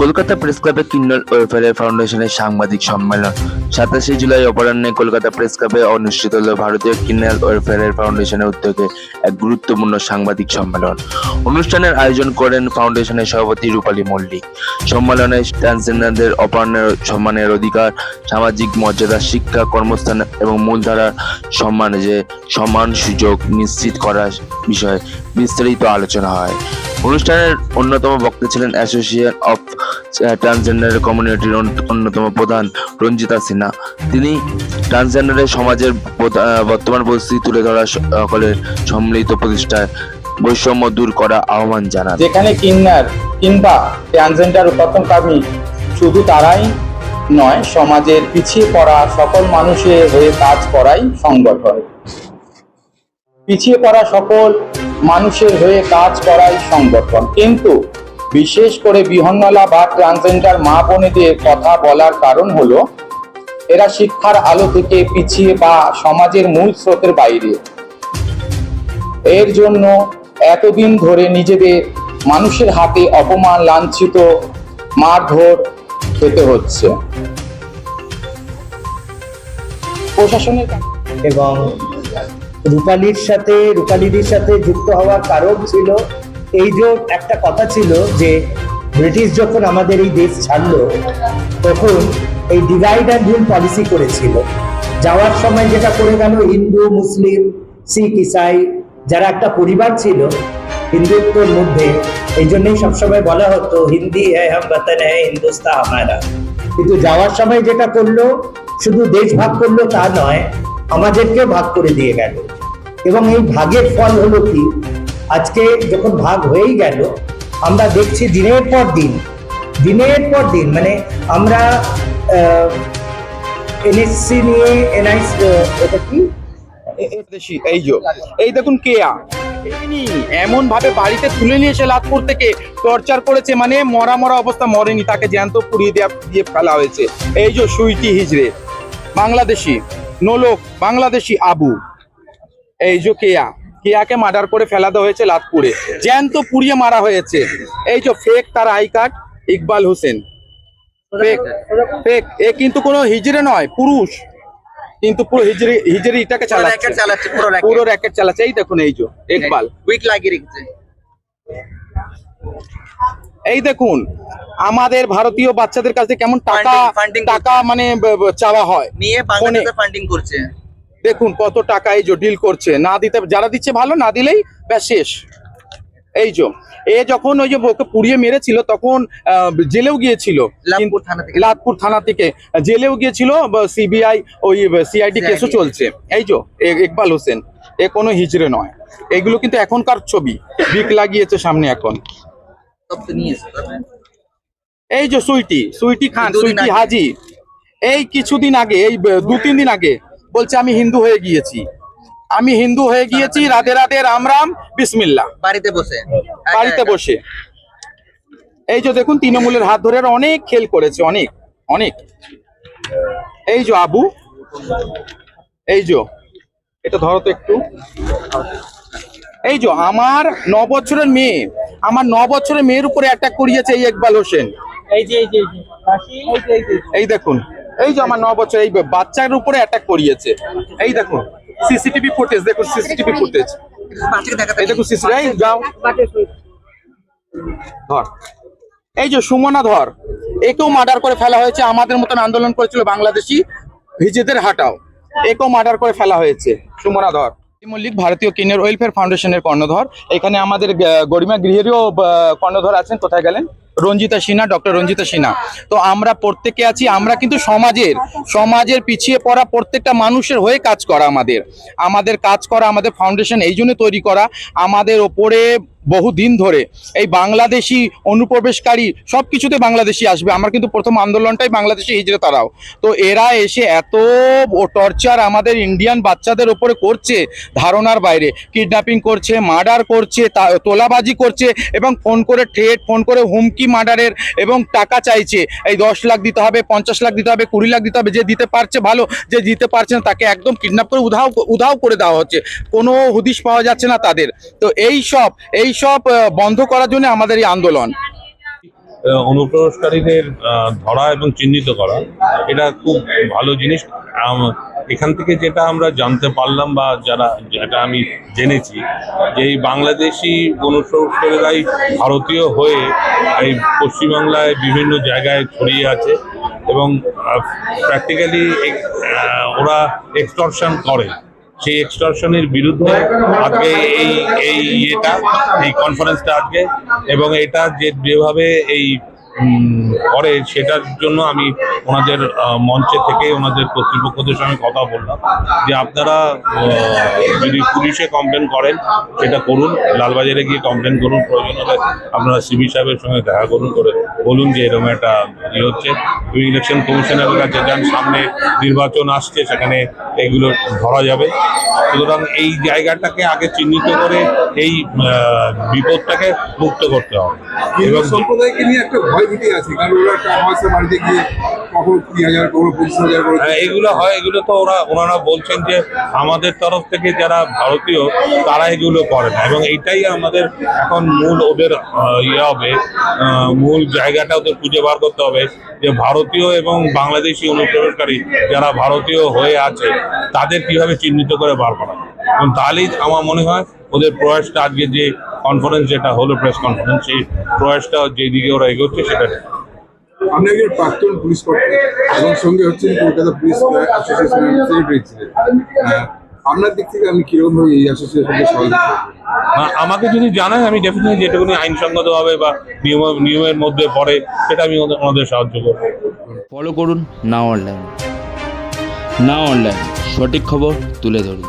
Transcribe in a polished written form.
Kolkata press ক্লাবে কিন্নর welfare ফাউন্ডেশনের সাংবাদিক সম্মেলন 27 জুলাই অপরাহ্নে কলকাতা প্রেস ক্লাবে অনুষ্ঠিত হল ভারতীয় কিন্নর ওয়েলফেয়ার ফাউন্ডেশনের উদ্যোগে এক গুরুত্বপূর্ণ সাংবাদিক সম্মেলন। অনুষ্ঠানের আয়োজন করেন ফাউন্ডেশনের সভাপতি রূপালী মল্লিক। সম্মেলনে ট্রান্সজেন্ডারদের অপরাহ্নের সম্মানের অধিকার, সামাজিক মর্যাদা, শিক্ষা, কর্মস্থান এবং মূলধারার সমান সুযোগ নিশ্চিত করার বিষয়ে বিস্তারিত আলোচনা হয়। অনুষ্ঠানের অন্যতম বক্তা ছিলেন অ্যাসোসিয়েশন অফ ট্রান্সজেন্ডার কমিউনিটির অন্যতম প্রধান রঞ্জিতা সিনহা। তিনি ট্রান্সজেন্ডারের সমাজের বর্তমান পরিস্থিতি তুলে ধরা সকলের সম্মিলিত প্রতিষ্ঠায় বৈষম্য দূর করা আহ্বান জানান। যেখানে কিন্নর কিংবা ট্রান্সজেন্ডার উপত্যকামী শুধু তারাই নয়, সমাজের পিছিয়ে পড়া সকল মানুষের হয়ে কাজ করাই সংগঠন। পিছিয়ে পড়া সকল মানুষের হয়ে কাজ করাই সংগঠন। কিন্তু বিশেষ করে বিহন্নলা বা ট্রান্সজেন্ডার মা বোনেদের কথা বলার কারণ হলো এরা শিক্ষার আলো থেকে পিছিয়ে বা সমাজের মূল স্রোতের বাইরে। এর জন্য এতদিন ধরে নিজেদের মানুষের হাতে অপমান, লাঞ্ছিত, মারধর খেতে হচ্ছে। প্রশাসনের এবং রূপালীদির সাথে যুক্ত হওয়ার কারণ ছিল এই যে একটা কথা ছিল যে ব্রিটিশ যখন আমাদের এই দেশ ছাড়লো তখন এই ডিভাইড অ্যান্ড রুল পলিসি করেছিল। যাওয়ার সময় যেটা করে গেল, হিন্দু, মুসলিম, শিখ, ইসাই যারা একটা পরিবার ছিল হিন্দুত্বর মধ্যে, এই জন্যই সবসময় বলা হতো হিন্দি হ্যায় হাম বতন হ্যায় হিন্দুস্তান হামারা। কিন্তু যাওয়ার সময় যেটা করলো, শুধু দেশ ভাগ করলো তা নয়, আমাদেরকে ভাগ করে দিয়ে গেল। এবং এই ভাগের ফল হলো কি, আজকে যখন ভাগ হয়েই গেল আমরা দেখছি দিনের পর দিন মানে আমরা এনএসসি নিয়ে এটা কি এই দেখুন কেয়া এমন ভাবে বাড়িতে তুলে নিয়ে এসে লাতপুর থেকে টর্চার করেছে, মানে মরা অবস্থা, মরেনি, তাকে জ্যান্ত পুড়িয়ে দিয়ে ফেলা হয়েছে। এই যে সুইটি হিজড়ে বাংলাদেশি নোলক, বাংলাদেশি আবু, এই যে কেয়াকে মার্ডার করে ফেলা দেওয়া হয়েছে লাতপুরে, জ্যান্ত পুড়িয়ে মারা হয়েছে। এই যে ফেক তার I card Iqbal Hossain, fake এ কিন্তু কোনো হিজড়ে নয়, পুরুষ, কিন্তু পুরো হিজড়িটাকে চালাচ্ছে, পুরো র্যাকেট চালাচ্ছে। এই দেখুন এই যে ইকবাল উইক লাগিয়ে রেখেছে। এই দেখুন আমাদের ভারতীয় বাচ্চাদের কাছে কেমন টাকা মানে চাওয়া হয়, নিয়ে বাংলাদেশে ফান্ডিং করছে। দেখুন কত টাকা এই যে ডিল করছে, না দিতে, যারা দিচ্ছে ভালো, না দিলেই ব্যাস শেষ। এই যে এ যখন ওই যে ওকে পুড়িয়ে মেরেছিল তখন জেলেও গিয়েছিল, লাতপুর থানা থেকে জেলেও গিয়েছিল, সিবিআই ওই সিআইডি কেসও চলছে। এই যে ইকবাল হোসেন, এ কোনো হিজড়ে নয়, এগুলো কিন্তু এখনকার ছবি, বিক লাগিয়েছে সামনে এখন। এই যে সুইটি খান, সুইটি হাজি, এই কিছুদিন আগে, এই 2-3 দিন আগে বলছে আমি হিন্দু হয়ে গিয়েছি, রাধে রাধে, রাম রাম, বিসমিল্লাহ, বাড়িতে বসে। এই যে দেখুন তৃণমূলের হাত ধরে অনেক খেল করেছে, অনেক। এই যে আবু, এই যে এটা ধরো তো একটু, এই যে আমার 9 বছরের মেয়ের উপরে অ্যাটাক করিয়েছে এই ইকবাল হোসেন। এই দেখুন, এই যে আমার 9 বছর এই বাচ্চার উপরে অ্যাটাক করিয়েছে। এই দেখুন সিসিটিভি ফুটেজ, দেখুন সিসিটিভি ফুটেজ, এই দেখুন সিসিটিভি, যাও ধর, এই যে সুমনা ধর, একেও মার্ডার করে ফেলা হয়েছে। আমাদের মতন আন্দোলন করেছিল বাংলাদেশি হিজড়েদের হাটাও, একেও মার্ডার করে ফেলা হয়েছে। সুমনা ধর মল্লিক ভারতীয় কিন্নর ওয়েলফেয়ার ফাউন্ডেশনের কর্ণধর। এখানে আমাদের গরিমা গৃহেরও কর্ণধর আছেন, কোথায় গেলেন, রঞ্জিতা সিনহা, ডক্টর রঞ্জিতা সিনহা। তো আমরা প্রত্যেকে আছি, আমরা কিন্তু সমাজের পিছিয়ে পড়া প্রত্যেকটা মানুষের হয়ে কাজ করা, আমাদের ফাউন্ডেশন এই জন্য তৈরি করা। আমাদের ওপরে বহুদিন ধরে এই বাংলাদেশি অনুপ্রবেশকারী সবকিছুতে বাংলাদেশি আসবে। আমার কিন্তু প্রথম আন্দোলনটাই বাংলাদেশি হিজড়ে তারাও, তো এরা এসে এত টর্চার আমাদের ইন্ডিয়ান বাচ্চাদের ওপরে করছে ধারণার বাইরে, কিডন্যাপিং করছে, মার্ডার করছে, তোলাবাজি করছে, এবং ফোন করে হুমকি মার্ডারের, এবং টাকা চাইছে। এই 10 লাখ দিতে হবে, 50 লাখ দিতে হবে, 20 লাখ দিতে হবে। যে দিতে পারছে ভালো, যে দিতে পারছে না তাকে একদম কিডন্যাপ করে উধাও করে দেওয়া হচ্ছে, কোনো হুদিশ পাওয়া যাচ্ছে না তাদের। তো এই সব বন্ধ করার জন্য আমাদের এই আন্দোলন। অনুপ্রবেশকারীদের ধরা এবং চিহ্নিত করা, এটা খুব ভালো জিনিস। এখান থেকে যেটা আমরা জানতে পারলাম বা যেটা আমি জেনেছি, যে এই বাংলাদেশি অনুপ্রবেশকারীরাই ভারতীয় হয়ে এই পশ্চিমবাংলায় বিভিন্ন জায়গায় ছড়িয়ে আছে এবং প্র্যাকটিক্যালি ওরা এক্সটর্শন করে। সেই এক্সটর্শনের বিরুদ্ধে আজকে এই কনফারেন্সটা আজকে, এবং এটা যেভাবে এই করে সেটার জন্য আমি ওনাদের মঞ্চে থেকে ওনাদের কর্তৃপক্ষদের সঙ্গে কথা বললাম যে আপনারা যদি পুলিশে কমপ্লেন করেন সেটা করুন, লালবাজারে গিয়ে কমপ্লেন করুন, প্রয়োজন হলে আপনারা সিবি সাহেবের সঙ্গে দেখা করুন, করে বলুন যে এরকম একটা হচ্ছে। ইলেকশন কমিশনের কাছে যান, সামনে নির্বাচন আসছে, সেখানে এগুলো ধরা যাবে। সুতরাং এই জায়গাটাকে আগে চিহ্নিত করে এই বিপদটাকে মুক্ত করতে হবে। এবং সম্প্রদায়কে নিয়ে একটা ভয়ভীতি আছে, কারণ ওরা একটা আমাদের বাড়িতে গিয়ে কখনো 20,000 কখনো 25,000 করে এগুলো হয়। এগুলো তো ওনারা বলছেন যে আমাদের তরফ থেকে যারা ভারতীয় তারা এগুলো করে না, এবং এইটাই আমাদের এখন মূল ওদের হবে, মূল জায়গাটা ওদের খুঁজে বার করতে হবে যে ভারতীয় এবং বাংলাদেশি অনুপ্রবেশকারী যারা ভারতীয় হয়ে আছে তাদের কিভাবে চিহ্নিত করে বার করা, এবং তাহলেই আমার মনে হয় ওদের প্রয়াসটা, আজকে যে কনফারেন্স যেটা হলো প্রেস কনফারেন্স, সেই প্রয়াসটা যেদিকে ওরা এগোচ্ছে সেটা। আপনি একজন প্রাক্তন পুলিশ কর্মী এবং সঙ্গে হচ্ছেন কলকাতা পুলিশ অ্যাসোসিয়েশনের সেক্রেটারি ছিলেন, আপনার দিক থেকে আপনি কিরকম ভাবে এই অ্যাসোসিয়েশনকে সহযোগিতা করবেন? আমাকে যদি জানায় আমি ডেফিনেটলি যেটুকুনি আইনসঙ্গত হবে বা নিয়মের মধ্যে পড়ে সেটা আমি ওনাদের সাহায্য করবো। ফলো করুন নাও অনলাইন। নাও অনলাইন, সঠিক খবর তুলে ধরি।